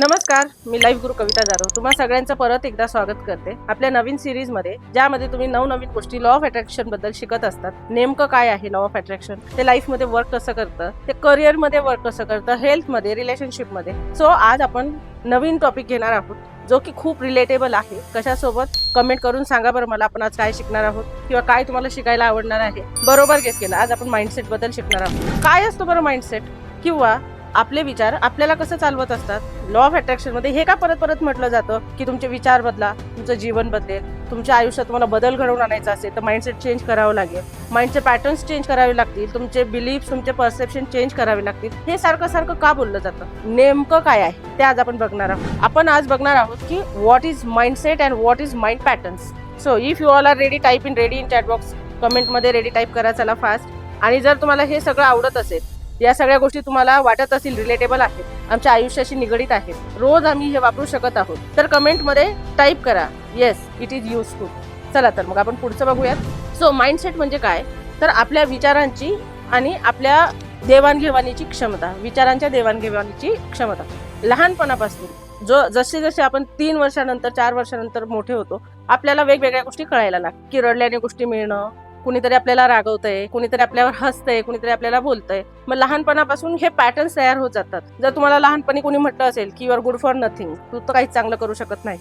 नमस्कार, मी लाईव्ह गुरु कविता जाधव तुम्हा सगळ्यांचं परत एकदा स्वागत करते आपल्या नवीन सिरीज मध्ये, ज्यामध्ये तुम्ही नवनवीन गोष्टी लॉ ऑफ अट्रॅक्शन बद्दल शिकत असतात. नेमकं काय आहे लॉ ऑफ अट्रॅक्शन, ते लाईफ मध्ये वर्क कसं करतं, ते करिअर मध्ये वर्क कसं करतं, हेल्थ मध्ये, रिलेशनशिप मध्ये. सो आज आपण नवीन टॉपिक घेणार आहोत जो की खूप रिलेटेबल आहे. कशासोबत कमेंट करून सांगा बरं मला, आपण आज काय शिकणार आहोत किंवा काय तुम्हाला शिकायला आवडणार आहे. बरोबर गेस केलं, आज आपण माइंडसेट बद्दल शिकणार आहोत. काय असतो बरं माइंडसेट, किंवा आपले विचार आपल्याला कसं चालवत असतात. लॉ ऑफ अट्रॅक्शन मध्ये हे का परत परत म्हटलं जातं की तुमचे विचार बदला, तुमचं जीवन बदलेल. तुमच्या आयुष्यात तुम्हाला बदल घडवून आणायचा असेल तर माइंडसेट चेंज करावं लागेल, माइंडचे पॅटर्न्स चेंज करावे लागतील, तुमचे बिलीफ, तुमचे परसेप्शन चेंज करावे लागतील. हे सारखं सारखं का बोललं जातं, नेमकं काय आहे ते आज आपण बघणार आहोत. आपण आज बघणार आहोत की what is mindset and what is mind patterns. So if you all are ready, type in chat box, comment मध्ये रेडी टाईप करा, चला फास्ट. आणि जर तुम्हाला हे सगळं आवडत असेल, या सगळ्या गोष्टी तुम्हाला वाटत असतील रिलेटेबल आहेत, आमच्या आयुष्याशी निगडीत आहेत, रोज आम्ही हे वापरू शकत आहोत, तर कमेंट मध्ये टाईप करा येस इट इज युजफुल. चला तर मग आपण पुढचं बघूयात. सो माइंडसेट म्हणजे काय, तर आपल्या विचारांची आणि आपल्या देवाणघेवाणीची क्षमता, विचारांच्या देवाणघेवाणीची क्षमता. लहानपणापासून जसे जसे आपण 3 वर्षानंतर 4 वर्षानंतर मोठे होतो, आपल्याला वेगवेगळ्या गोष्टी कळायला लागतात. की रडल्याने गोष्टी मिळणं, कुणीतरी आपल्याला रागवतंय, कुणीतरी आपल्यावर हसतंय, कुणीतरी आपल्याला बोलतंय. मग लहानपणापासून हे पॅटर्न्स तयार होत जातात. जर तुम्हाला लहानपणी कोणी म्हटलं असेल की you are good for nothing, तू तर काहीच चांगलं करू शकत नाही,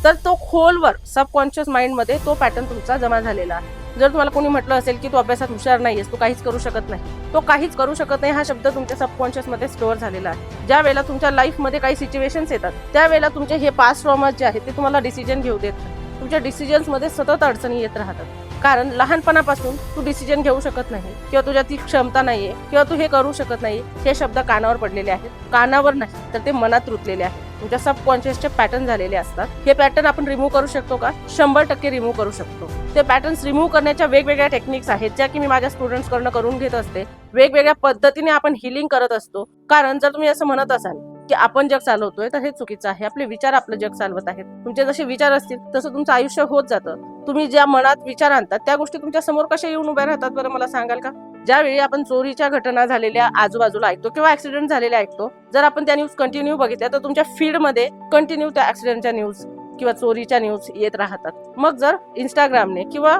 तर तो खोलवर सबकॉन्शियस माइंड मध्ये तो पॅटर्न तुमचा जमा झालेला आहे. जर तुम्हाला कोणी म्हटलं असेल की तू अभ्यासात हुशार नाहीयेस, तू काहीच करू शकत नाही, तो काहीच करू शकत नाही हा शब्द तुमच्या सबकॉन्शियस मध्ये स्टोअर झालेला आहे. ज्या वेळेला तुमच्या लाईफ मध्ये काही सिच्युएशन्स येतात, त्यावेळेला तुमचे हे पास्ट ट्रॉमाज जे आहेत ते तुम्हाला डिसिजन घेऊ देत नाही. तुमच्या डिसिजन्स मध्ये सतत अडचणी येत राहतात, कारण लहानपणापासून तू डिसिजन घेऊ शकत नाही, किंवा तुझ्या ती क्षमता नाहीये, किंवा तू हे करू शकत नाही. हे शब्द कानावर पडलेले आहेत, कानावर नाही तर ते मनात रुतलेले आहेत, तुमच्या सबकॉन्शियसचे पॅटर्न झालेले असतात. हे पॅटर्न आपण रिमूव्ह करू शकतो का? 100% रिमूव्ह करू शकतो. ते पॅटर्न्स रिमूव्ह करण्याच्या वेगवेगळ्या टेक्निक्स आहेत, ज्या की मी माझ्या स्टुडंट्स कडनं करून घेत असते. वेगवेगळ्या पद्धतीने आपण हिलिंग करत असतो. कारण जर तुम्ही असं म्हणत असाल की आपण जग चालवतोय, तर हे चुकीचं आहे. आपले विचार आपलं जग चालवत आहेत. तुमचे जसे विचार असतील तसं तुमचं आयुष्य होत जातं. तुम्ही ज्या मनात विचार आणतात त्या गोष्टी तुमच्या समोर कशा येऊन उभ्या राहतात बरं, मला सांगाल का? ज्यावेळी आपण चोरीच्या घटना झालेल्या आजूबाजूला ऐकतो किंवा ऍक्सिडेंट झालेल्या ऐकतो, जर आपण त्या न्यूज कंटिन्यू बघितल्या तर तुमच्या फीड मध्ये कंटिन्यू त्या ऍक्सिडेंटच्या न्यूज किंवा चोरीच्या न्यूज येत राहतात. मग जर इंस्टाग्रामने किंवा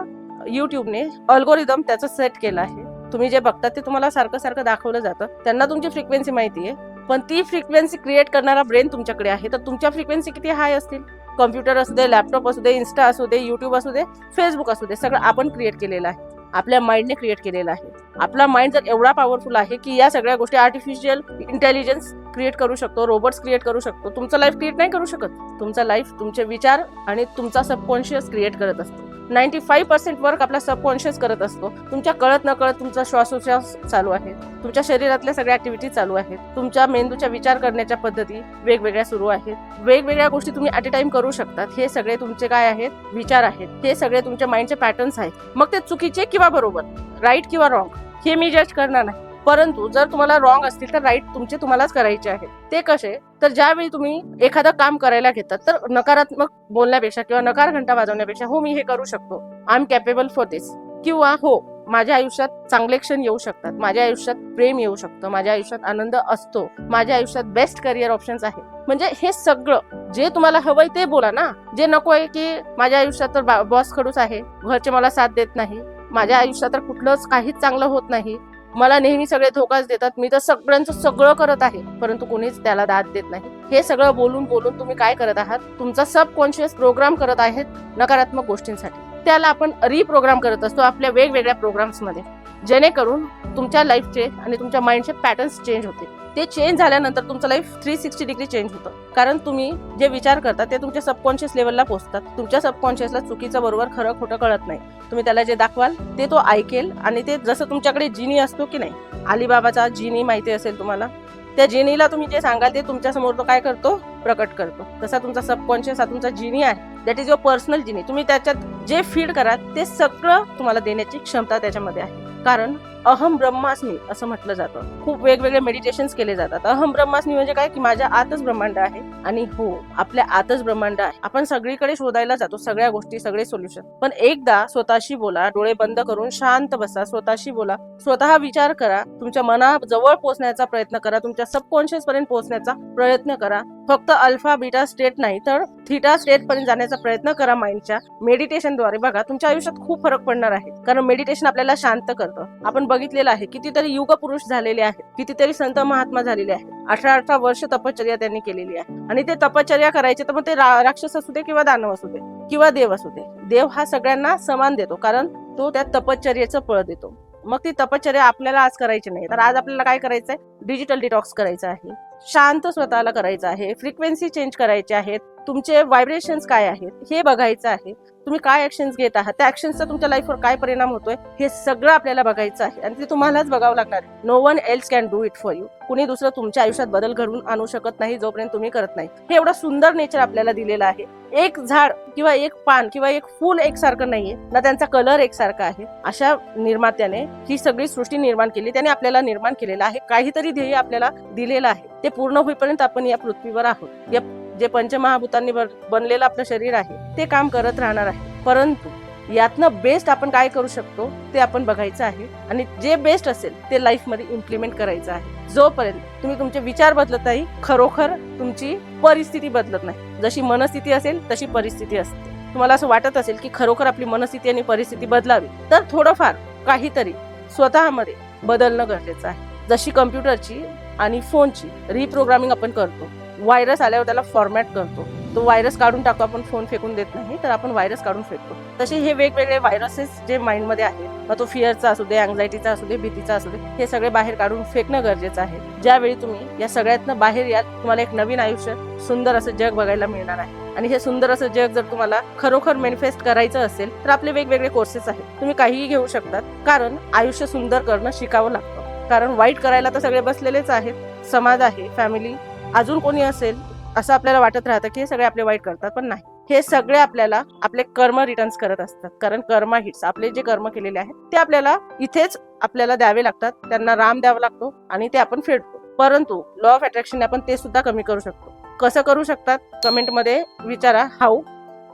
युट्यूबने अल्गोरिदम त्याचं सेट केलं आहे, तुम्ही जे बघतात ते तुम्हाला सारखं सारखं दाखवलं जातं. त्यांना तुमची फ्रिक्वेन्सी माहिती आहे, पण ती फ्रिक्वेन्सी क्रिएट करणारा ब्रेन तुमच्याकडे आहे. तर तुमच्या फ्रिक्वेन्सी किती हाय असतील? कॉम्प्युटर असू दे, लॅपटॉप असू दे, इन्स्टा असू दे, युट्यूब असू दे, फेसबुक असू दे, सगळं आपण क्रिएट केलेलं आहे, आपल्या माइंडने क्रिएट केलेलं आहे. आपला माइंड जर एवढा पॉवरफुल आहे की या सगळ्या गोष्टी आर्टिफिशियल इंटेलिजन्स क्रिएट करू शकतो, रोबोट्स क्रिएट करू शकतो. तुमचं लाईफ क्रिएट नाही करू शकत. तुमचा लाईफ तुमचे विचार आणि तुमचा सबकॉन्शियस क्रिएट करत असतो. 95% वर्क आपला सबकॉन्शियस करत असतो. तुमच्या कळत नकळत तुमचा श्वासोच्छ्वास चालू आहे, तुमच्या शरीरातल्या सगळ्या ऍक्टिव्हिटी चालू आहेत, तुमच्या मेंदूच्या विचार करण्याच्या पद्धती वेगवेगळ्या सुरू आहेत. वेगवेगळ्या गोष्टी तुम्ही ॲट अ टाइम करू शकतात. हे सगळे तुमचे काय आहेत? विचार आहेत. हे सगळे तुमच्या माइंडचे पॅटर्न्स आहेत. मग ते चुकीचे किंवा बरोबर, राईट किंवा रॉंग, हे मी जज करणार नाही. परंतु जर तुम्हाला रॉंग असतील तर राईट तुमचे तुम्हालाच करायचे आहेत. ते कसे? तर ज्यावेळी तुम्ही एखादं काम करायला घेतात, तर नकारात्मक बोलण्यापेक्षा किंवा नकार घंटा वाजवण्यापेक्षा हो मी हे करू शकतो, आय एम कॅपेबल फॉर दिस, किंवा हो माझ्या आयुष्यात चांगले क्षण येऊ शकतात, माझ्या आयुष्यात प्रेम येऊ शकतं, माझ्या आयुष्यात आनंद असतो, माझ्या आयुष्यात बेस्ट करिअर ऑप्शन्स आहे. म्हणजे हे सगळं जे तुम्हाला हवंय ते बोला ना. जे नकोय की माझ्या आयुष्यात तर बॉस खडूस आहे, घरचे मला साथ देत नाही, माझ्या आयुष्यात तर कुठलंच काहीच चांगलं होत नाही, मला नेहमी सगळे धोकाच देतात, मी तर सगळ्यांचं सगळं करत आहे परंतु कोणीच त्याला दाद देत नाही. हे सगळं बोलून बोलून तुम्ही काय करत आहात? तुमचा सबकॉन्शियस प्रोग्राम करत आहेत नकारात्मक गोष्टींसाठी. त्याला आपण रिप्रोग्राम करत असतो आपल्या वेगवेगळ्या प्रोग्राम्स मध्ये, जेणेकरून तुमच्या लाईफचे आणि तुमच्या माइंडचे पॅटर्न्स चेंज होते. ते चेंज झाल्यानंतर तुमचं लाईफ 360 डिग्री चेंज होतं. कारण तुम्ही जे विचार करता ते तुमच्या सबकॉन्शियस लेवलला पोहोचतात. तुमच्या सबकॉन्शियसला चुकीचं बरोबर, खरं खोटं कळत नाही. तुम्ही त्याला जे दाखवाल ते तो ऐकेल. आणि ते जसं तुमच्याकडे जिनी असतो की नाही, अलिबाबाचा जिनी माहिती असेल तुम्हाला, त्या जिनीला तुम्ही जे सांगाल ते तुमच्या समोर तो काय करतो? प्रकट करतो. तसा तुमचा सबकॉन्शियस हा तुमचा जिनी आहे, दॅट इज युअर पर्सनल जिनी. तुम्ही त्याच्यात जे फीड कराल ते सगळं तुम्हाला देण्याची क्षमता त्याच्यामध्ये आहे. कारण अहम ब्रह्मास्मी असं म्हटलं जातं. खूप वेगवेगळे मेडिटेशन्स केले जातात. अहम ब्रह्मास्मी म्हणजे काय की माझ्या आतच ब्रह्मांड आहे. आणि हो, आपल्या आतच ब्रह्मांड आहे. आपण सगळीकडे शोधायला जातो सगळ्या गोष्टी, सगळे सोल्युशन. पण एकदा स्वतःशी बोला, डोळे बंद करून शांत बसा, स्वतःशी बोला, स्वतः विचार करा, तुमच्या मनाजवळ पोहोचण्याचा प्रयत्न करा, तुमच्या सबकॉन्शियस पर्यंत पोहोचण्याचा प्रयत्न करा. फक्त अल्फा बीटा स्टेट नाही तर थीटा स्टेट पर्यंत जाण्याचा प्रयत्न करा माइंडच्या मेडिटेशनद्वारे. बघा, तुमच्या आयुष्यात खूप फरक पडणार आहे. कारण मेडिटेशन आपल्याला शांत करतं. आपण बघितलेलं आहे, कितीतरी युग पुरुष झालेले आहेत, कितीतरी संत महात्मा झालेले आहेत. 18 वर्ष तपश्चर्या त्यांनी केलेली आहे. आणि ते तपश्चर्या करायचे तर मग ते राक्षस असू दे किंवा दानव असू दे किंवा देव असू दे, देव हा सगळ्यांना समान देतो, कारण तो त्या तपश्चर्याचं फळ देतो. मग ती तपश्चर्या आपल्याला आज करायची नाही, तर आज आपल्याला काय करायचंय? डिजिटल डिटॉक्स करायचं आहे, शांत स्वतःला करायचं आहे, फ्रिक्वेन्सी चेंज करायचे आहेत, तुमचे व्हायब्रेशन्स काय आहेत हे बघायचं आहे, तुम्ही काय ऍक्शन्स घेत आहात, त्या ऍक्शन्सचा तुमच्या लाईफवर काय परिणाम होतोय हे सगळं आपल्याला बघायचं आहे. आणि ते तुम्हालाच बघावं लागणार आहे. No one else can do it for you. कुणी दुसरं तुमच्या आयुष्यात बदल घडवून आणू शकत नाही जोपर्यंत तुम्ही करत नाही. हे एवढं सुंदर नेचर आपल्याला दिलेलं आहे. एक झाड किंवा एक पान किंवा एक फूल एकसारखं नाहीये ना, त्यांचा कलर एकसारखा आहे. अशा निर्मात्याने ही सगळी सृष्टी निर्माण केली, त्याने आपल्याला निर्माण केलेलं आहे, काहीतरी ध्येय आपल्याला दिलेलं आहे. ते पूर्ण होईपर्यंत आपण या पृथ्वीवर आहोत. जे पंचमहाभूतांनी बनलेलं आपलं शरीर आहे ते काम करत राहणार आहे. परंतु यातनं बेस्ट आपण काय करू शकतो ते आपण बघायचं आहे. आणि जे बेस्ट असेल ते लाईफ मध्ये इम्प्लिमेंट करायचं आहे. जोपर्यंत तुम्ही तुमचे विचार बदलत नाही, खरोखर तुमची परिस्थिती बदलत नाही. जशी मनस्थिती असेल तशी परिस्थिती असते. तुम्हाला असं वाटत असेल की खरोखर आपली मनस्थिती आणि परिस्थिती बदलावी, तर थोडंफार काहीतरी स्वतःमध्ये बदलणं गरजेचं आहे. जशी कम्प्युटरची आणि फोनची रिप्रोग्रामिंग आपण करतो, व्हायरस आल्यावर त्याला फॉर्मॅट करतो, तो व्हायरस काढून टाकतो, आपण फोन फेकून देत नाही, तर आपण व्हायरस काढून फेकतो. तसे हे वेगवेगळे व्हायरसेस जे माइंडमध्ये आहेत, मग तो फिअरचा असू दे, अँझायटीचा असू दे, भीतीचा असू दे, हे सगळे बाहेर काढून फेकणं गरजेचं आहे. ज्यावेळी तुम्ही या सगळ्यातनं बाहेर याल, तुम्हाला एक नवीन आयुष्य, सुंदर असं जग बघायला मिळणार आहे. आणि हे सुंदर असं जग जर तुम्हाला खरोखर मॅनिफेस्ट करायचं असेल तर आपले वेगवेगळे कोर्सेस आहेत, तुम्ही काहीही घेऊ शकतात. कारण आयुष्य सुंदर करणं शिकावं लागतं. कारण वाईट करायला तर सगळे बसलेलेच आहेत, समाज आहे, फॅमिली, अजून कोणी असेल, असं आपल्याला वाटत राहतं की हे सगळे आपले वाईट करतात, पण नाही. हे सगळे आपल्याला आपले कर्म रिटर्न्स करत असतात. कारण कर्मा हिट्स, आपले जे कर्म केलेले आहेत ते आपल्याला इथेच आपल्याला द्यावे लागतात, त्यांना राम द्यावा लागतो आणि ते आपण फेडतो. परंतु लॉ ऑफ अट्रॅक्शन आपण ते सुद्धा कमी करू शकतो. कसं करू शकतात? कमेंटमध्ये विचारा, हाऊ,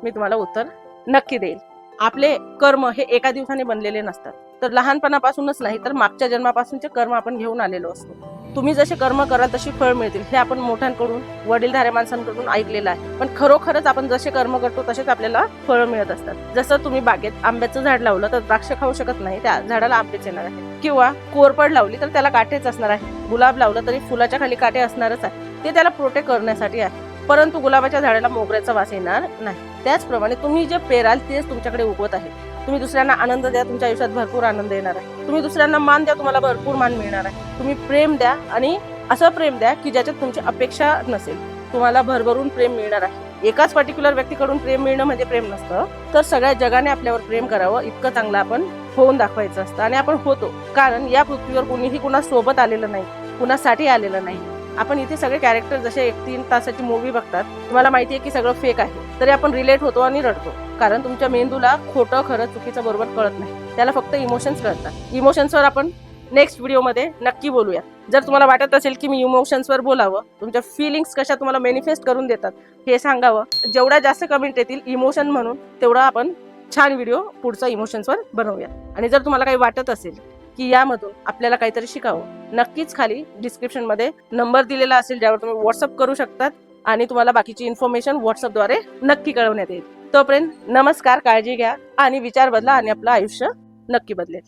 मी तुम्हाला उत्तर नक्की देईल. आपले कर्म हे एका दिवसाने बनलेले नसतात, तर लहानपणापासूनच नाही तर मागच्या जन्मापासूनचे कर्म आपण घेऊन आलेलो असतो. तुम्ही जसे कर्म कराल तशी फळ मिळतील, हे आपण मोठ्यांकडून, वडीलधाऱ्या माणसांकडून ऐकलेलं आहे. पण खरोखरच आपण जसे कर्म करतो तसेच आपल्याला फळं मिळत असतात. जसं तुम्ही बागेत आंब्याचं झाड लावलं तर द्राक्ष खाऊ शकत नाही, त्या झाडाला आंबेच येणार आहे. किंवा कोरपड लावली तर त्याला काटेच असणार आहे. गुलाब लावलं तरी फुलाच्या खाली काटे असणारच आहे, ते त्याला प्रोटेक्ट करण्यासाठी आहे. परंतु गुलाबाच्या झाडाला मोगऱ्याचा वास येणार नाही. त्याचप्रमाणे तुम्ही जे पेराल तेच तुमच्याकडे उगवत आहे. तुम्ही दुसऱ्यांना आनंद द्या, तुमच्या आयुष्यात भरपूर आनंद येणार आहे. तुम्ही दुसऱ्यांना मान द्या, तुम्हाला भरपूर मान मिळणार आहे. तुम्ही प्रेम द्या आणि असं प्रेम द्या की ज्याच्यात तुमची अपेक्षा नसेल, तुम्हाला भरभरून प्रेम मिळणार आहे. एकाच पर्टिक्युलर व्यक्तीकडून प्रेम मिळणं म्हणजे प्रेम नसतं, तर सगळ्या जगाने आपल्यावर प्रेम करावं इतकं चांगलं आपण होऊन दाखवायचं असतं. आणि आपण होतो, कारण या पृथ्वीवर कोणीही कुणा सोबत आलेलं नाही, कुणासाठी आलेलं नाही. आपण इथे सगळे कॅरेक्टर जसे 1-3 तासाची मूवी बघतात, तुम्हाला माहिती आहे की सगळं फेक आहे, तरी आपण रिलेट होतो आणि रडतो. कारण तुमच्या मेंदूला खोटं खरं चुकीचं बरोबर कळत नाही, त्याला फक्त इमोशन्स कळतात. इमोशन्सवर आपण नेक्स्ट व्हिडिओमध्ये नक्की बोलूया. जर तुम्हाला वाटत असेल की मी इमोशन्सवर बोलावं, तुमच्या फिलिंग्स कशा तुम्हाला मॅनिफेस्ट करून देतात हे सांगावं, जेवढ्या जास्त कमेंट येतील इमोशन म्हणून, तेवढा आपण छान व्हिडिओ पुढचा इमोशन्सवर बनवूया. आणि जर तुम्हाला काही वाटत असेल की यामधून आपल्याला काहीतरी शिकावं, नक्कीच खाली डिस्क्रिप्शनमध्ये नंबर दिलेला असेल, ज्यावर तुम्ही व्हॉट्सअप करू शकतात आणि तुम्हाला बाकीची इन्फॉर्मेशन व्हॉट्सअपद्वारे नक्की कळवण्यात येईल. तोपर्यंत नमस्कार, काळजी घ्या आणि विचार बदला आणि आपलं आयुष्य नक्की बदलेल.